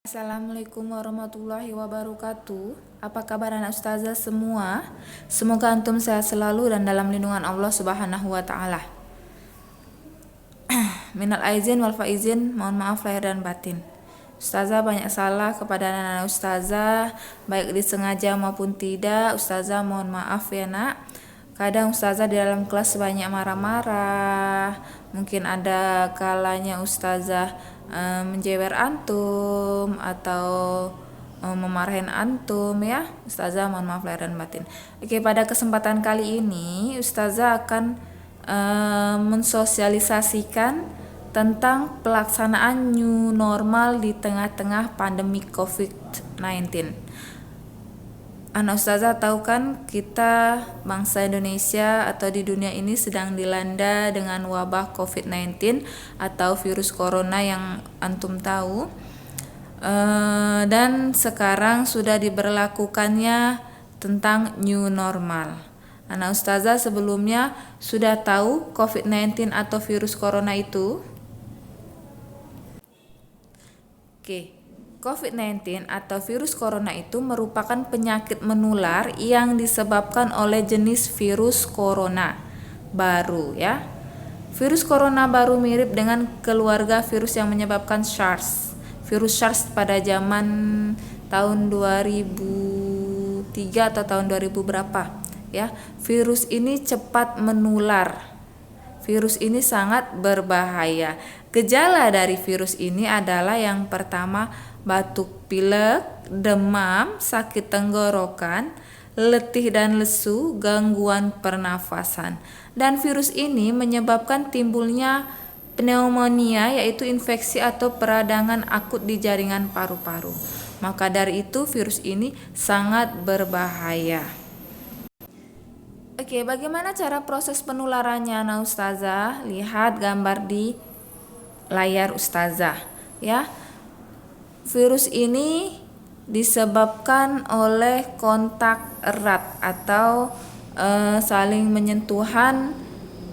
Assalamualaikum warahmatullahi wabarakatuh. Apa kabar anak ustazah semua? Semoga antum sehat selalu dan dalam lindungan Allah Subhanahu wa taala. Minal aizin wal faizin, mohon maaf lahir dan batin. Ustazah banyak salah kepada anak-anak ustazah, baik disengaja maupun tidak. Ustazah mohon maaf ya nak. Kadang ustazah di dalam kelas banyak marah-marah. Mungkin ada kalanya ustazah menjewer antum atau memarahin antum ya. Ustazah mohon maaf lahir dan batin. Oke, pada kesempatan kali ini ustazah akan mensosialisasikan tentang pelaksanaan new normal di tengah-tengah pandemi COVID-19. Anak ustazah tahu kan kita bangsa Indonesia atau di dunia ini sedang dilanda dengan wabah COVID-19 atau virus corona yang antum tahu. Dan sekarang sudah diberlakukannya tentang new normal. Anak ustazah sebelumnya sudah tahu COVID-19 atau virus corona itu? Oke. COVID-19 atau virus corona itu merupakan penyakit menular yang disebabkan oleh jenis virus corona baru ya. Virus corona baru mirip dengan keluarga virus yang menyebabkan SARS. Virus SARS pada zaman tahun 2003 atau tahun 2000 berapa ya. Virus ini cepat menular. Virus ini sangat berbahaya. Gejala dari virus ini adalah yang pertama batuk pilek, demam, sakit tenggorokan, letih dan lesu, gangguan pernafasan. Dan virus ini menyebabkan timbulnya pneumonia, yaitu infeksi atau peradangan akut di jaringan paru-paru. Maka dari itu virus ini sangat berbahaya. Oke, bagaimana cara proses penularannya anak ustazah? Lihat gambar di layar ustazah ya. Virus ini disebabkan oleh kontak erat atau saling menyentuhan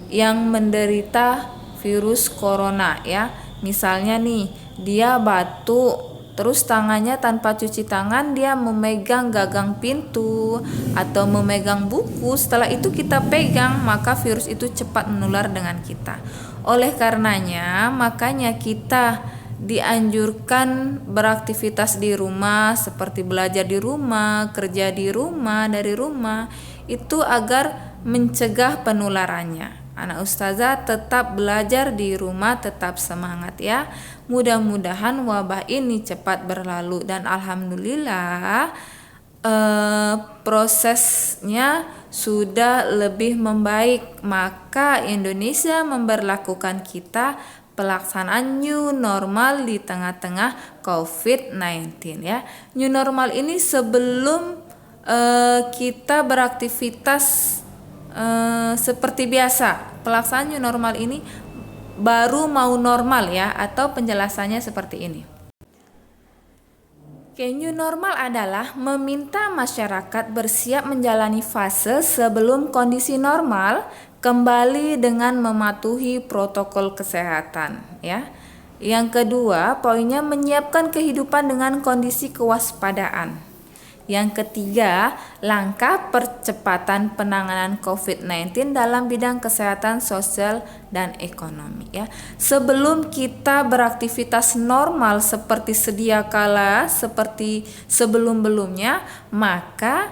yang menderita virus corona ya. Misalnya nih, dia batuk terus tangannya tanpa cuci tangan dia memegang gagang pintu atau memegang buku, setelah itu kita pegang, maka virus itu cepat menular dengan kita. Oleh karenanya, makanya kita dianjurkan beraktivitas di rumah seperti belajar di rumah, kerja di rumah, dari rumah, itu agar mencegah penularannya. Anak ustazah tetap belajar di rumah, tetap semangat ya. Mudah-mudahan wabah ini cepat berlalu dan alhamdulillah prosesnya sudah lebih membaik. Maka Indonesia memberlakukan kita pelaksanaan new normal di tengah-tengah COVID-19 ya. New normal ini sebelum kita beraktivitas seperti biasa. Pelaksanaan new normal ini baru mau normal ya, atau penjelasannya seperti ini. Oke, new normal adalah meminta masyarakat bersiap menjalani fase sebelum kondisi normal kembali dengan mematuhi protokol kesehatan ya. Yang kedua, poinnya menyiapkan kehidupan dengan kondisi kewaspadaan. Yang ketiga, langkah percepatan penanganan COVID-19 dalam bidang kesehatan, sosial, dan ekonomi ya. Sebelum kita beraktivitas normal seperti sedia kala, seperti sebelum-belumnya, maka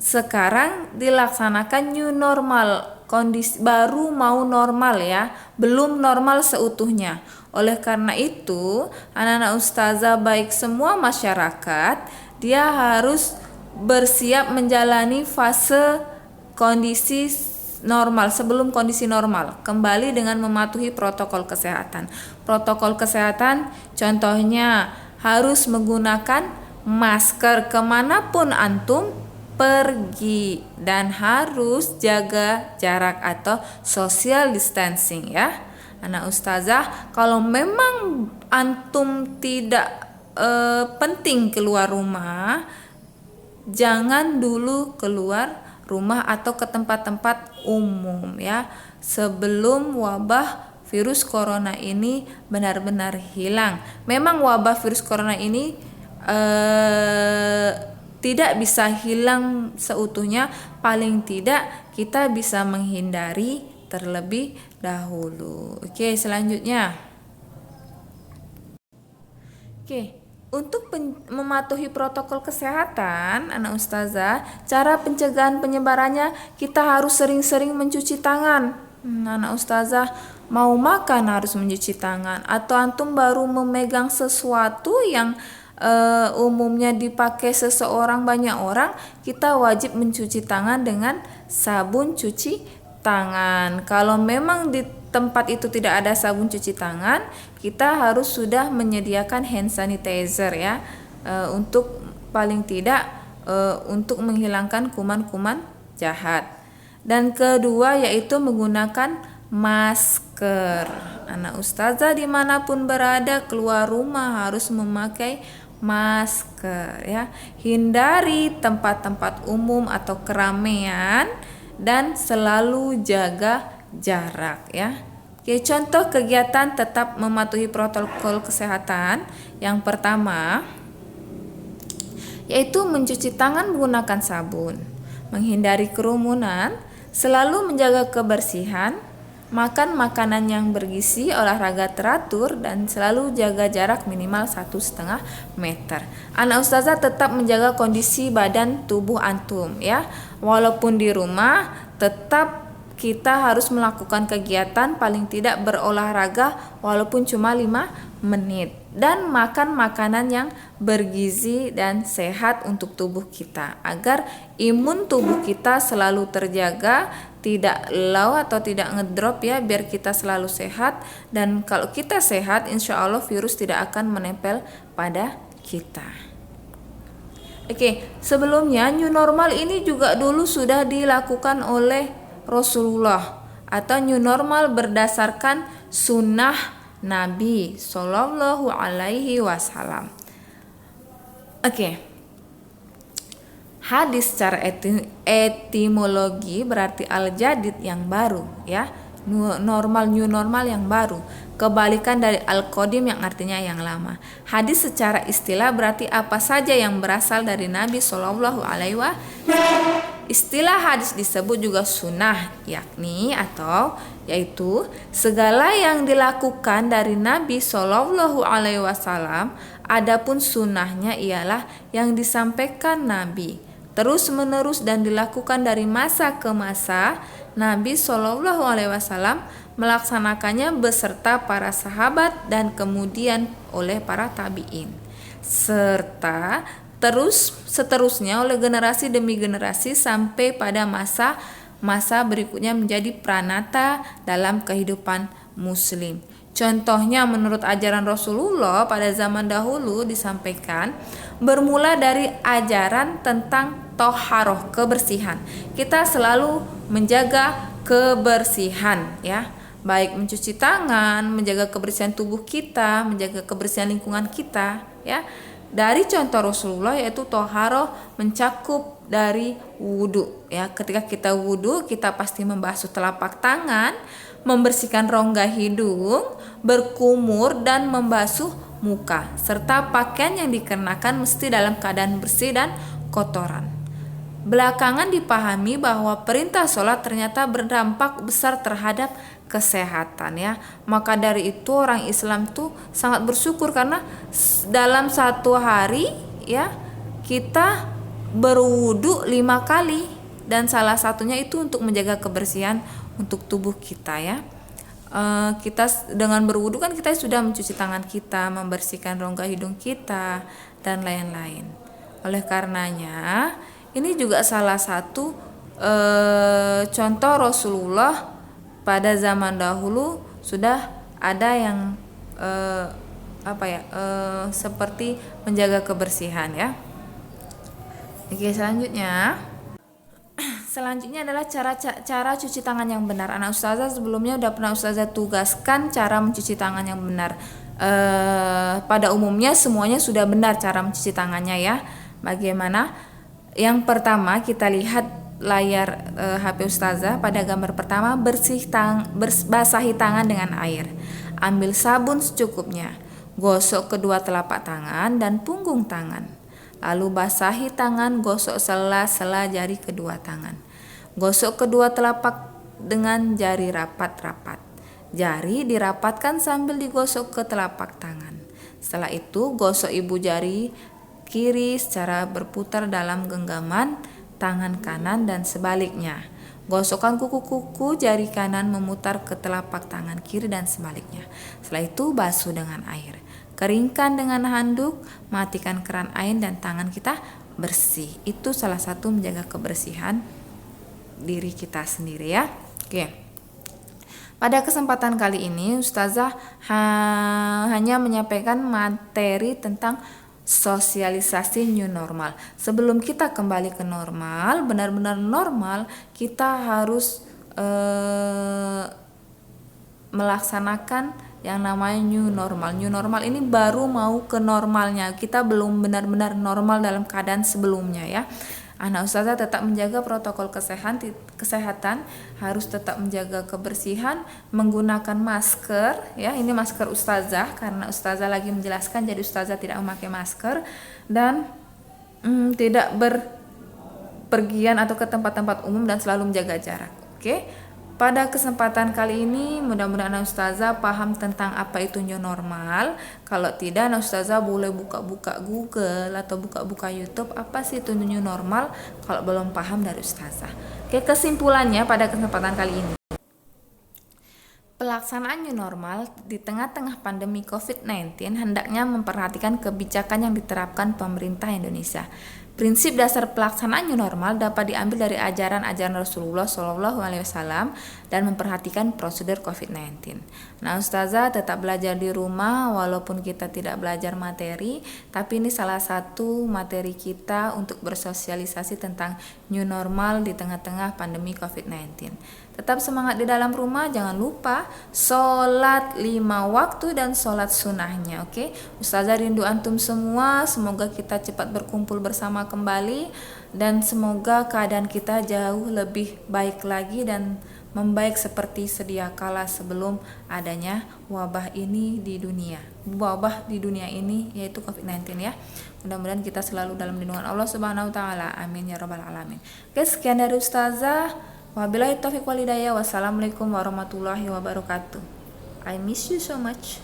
sekarang dilaksanakan new normal, kondisi baru mau normal ya, belum normal seutuhnya. Oleh karena itu, anak-anak ustazah baik semua masyarakat, dia harus bersiap menjalani fase kondisi normal sebelum kondisi normal, kembali dengan mematuhi protokol kesehatan. Protokol kesehatan contohnya harus menggunakan masker kemanapun antum pergi dan harus jaga jarak atau social distancing ya. Anak ustazah, kalau memang antum tidak penting keluar rumah, jangan dulu keluar rumah atau ke tempat-tempat umum ya, sebelum wabah virus corona ini benar-benar hilang. Memang wabah virus corona ini tidak bisa hilang seutuhnya, paling tidak kita bisa menghindari terlebih dahulu. Oke, selanjutnya. Oke, untuk mematuhi protokol kesehatan, anak ustazah, cara pencegahan penyebarannya kita harus sering-sering mencuci tangan. Anak ustazah, mau makan harus mencuci tangan, atau antum baru memegang sesuatu yang umumnya dipakai seseorang, banyak orang, kita wajib mencuci tangan dengan sabun cuci tangan. Kalau memang di tempat itu tidak ada sabun cuci tangan, kita harus sudah menyediakan hand sanitizer ya, untuk paling tidak untuk menghilangkan kuman-kuman jahat. Dan kedua yaitu menggunakan masker. Anak ustazah dimanapun berada, keluar rumah harus memakai masker ya. Hindari tempat-tempat umum atau keramaian dan selalu jaga jarak ya. Oke, contoh kegiatan tetap mematuhi protokol kesehatan. Yang pertama yaitu mencuci tangan menggunakan sabun, menghindari kerumunan, selalu menjaga kebersihan, makan makanan yang bergizi, olahraga teratur, dan selalu jaga jarak minimal 1,5 meter. Anak ustazah tetap menjaga kondisi badan tubuh antum ya. Walaupun di rumah, tetap kita harus melakukan kegiatan paling tidak berolahraga walaupun cuma 5 menit. Dan makan makanan yang bergizi dan sehat untuk tubuh kita, agar imun tubuh kita selalu terjaga, tidak low atau tidak ngedrop ya, biar kita selalu sehat. Dan kalau kita sehat, insya Allah virus tidak akan menempel pada kita. Oke, sebelumnya new normal ini juga dulu sudah dilakukan oleh Rasulullah, atau new normal berdasarkan sunnah Nabi Shallallahu Alaihi Wasallam. Oke. Hadis secara etimologi berarti al-jadid yang baru ya. New normal yang baru. Kebalikan dari al-qadim yang artinya yang lama. Hadis secara istilah berarti apa saja yang berasal dari Nabi Shallallahu Alaihi Wasallam. Istilah hadis disebut juga sunnah, yakni atau yaitu segala yang dilakukan dari Nabi Shallallahu Alaihi Wasallam. Adapun sunnahnya ialah yang disampaikan Nabi terus menerus dan dilakukan dari masa ke masa. Nabi Shallallahu Alaihi Wasallam melaksanakannya beserta para sahabat dan kemudian oleh para tabi'in, serta seterusnya oleh generasi demi generasi sampai pada masa berikutnya menjadi pranata dalam kehidupan muslim. Contohnya menurut ajaran Rasulullah pada zaman dahulu disampaikan bermula dari ajaran tentang toharoh, kebersihan. Kita selalu menjaga kebersihan ya, baik mencuci tangan, menjaga kebersihan tubuh kita, menjaga kebersihan lingkungan kita ya. Dari contoh Rasulullah yaitu toharoh mencakup dari wudhu ya. Ketika kita wudhu, kita pasti membasuh telapak tangan, membersihkan rongga hidung, berkumur dan membasuh muka, serta pakaian yang dikenakan mesti dalam keadaan bersih dan kotoran. Belakangan dipahami bahwa perintah sholat ternyata berdampak besar terhadap kesehatan ya. Maka dari itu orang Islam tuh sangat bersyukur karena dalam satu hari ya kita berwudu 5 kali, dan salah satunya itu untuk menjaga kebersihan untuk tubuh kita ya. Kita dengan berwudu kan kita sudah mencuci tangan kita, membersihkan rongga hidung kita dan lain-lain. Oleh karenanya ini juga salah satu contoh Rasulullah pada zaman dahulu sudah ada yang seperti menjaga kebersihan ya. Oke, selanjutnya adalah cara cuci tangan yang benar. Anak ustazah sebelumnya udah pernah ustazah tugaskan cara mencuci tangan yang benar. Pada umumnya semuanya sudah benar cara mencuci tangannya ya. Bagaimana? Yang pertama kita lihat layar HP ustazah. Pada gambar pertama, basahi tangan dengan air. Ambil sabun secukupnya. Gosok kedua telapak tangan dan punggung tangan. Lalu basahi tangan, gosok sela-sela jari kedua tangan. Gosok kedua telapak dengan jari rapat-rapat. Jari dirapatkan sambil digosok ke telapak tangan. Setelah itu, gosok ibu jari kiri secara berputar dalam genggaman tangan kanan dan sebaliknya. Gosokkan kuku-kuku jari kanan memutar ke telapak tangan kiri dan sebaliknya. Setelah itu basuh dengan air. Keringkan dengan handuk, matikan keran air dan tangan kita bersih. Itu salah satu menjaga kebersihan diri kita sendiri ya. Oke. Pada kesempatan kali ini Ustazah hanya menyampaikan materi tentang sosialisasi new normal. Sebelum kita kembali ke normal, benar-benar normal, kita harus melaksanakan yang namanya new normal. New normal ini baru mau ke normalnya. Kita belum benar-benar normal dalam keadaan sebelumnya ya. Anak Ustazah tetap menjaga protokol kesehatan, harus tetap menjaga kebersihan, menggunakan masker ya. Ini masker Ustazah karena Ustazah lagi menjelaskan, jadi Ustazah tidak memakai masker dan tidak berpergian atau ke tempat-tempat umum dan selalu menjaga jarak. Oke. Pada kesempatan kali ini mudah-mudahan Ustazah paham tentang apa itu new normal. Kalau tidak, Ustazah boleh buka-buka Google atau buka-buka YouTube apa sih itu new normal kalau belum paham dari Ustazah. Oke, kesimpulannya pada kesempatan kali ini. Pelaksanaan new normal di tengah-tengah pandemi COVID-19 hendaknya memperhatikan kebijakan yang diterapkan pemerintah Indonesia. Prinsip dasar pelaksanaan new normal dapat diambil dari ajaran-ajaran Rasulullah SAW dan memperhatikan prosedur COVID-19. Nah, Ustazah tetap belajar di rumah walaupun kita tidak belajar materi, tapi ini salah satu materi kita untuk bersosialisasi tentang new normal di tengah-tengah pandemi COVID-19. Tetap semangat di dalam rumah, jangan lupa sholat 5 waktu dan sholat sunnahnya. Oke, Ustazah rindu antum semua, semoga kita cepat berkumpul bersama kembali dan semoga keadaan kita jauh lebih baik lagi dan membaik seperti sedia kala sebelum adanya wabah ini di dunia. Wabah di dunia ini yaitu COVID-19 ya. Mudah-mudahan kita selalu dalam lindungan Allah Subhanahu wa taala. Amin ya rabbal alamin. Oke, sekian dari Ustazah. Wabillahi taufiq wal hidayah. Wassalamualaikum warahmatullahi wabarakatuh. I miss you so much.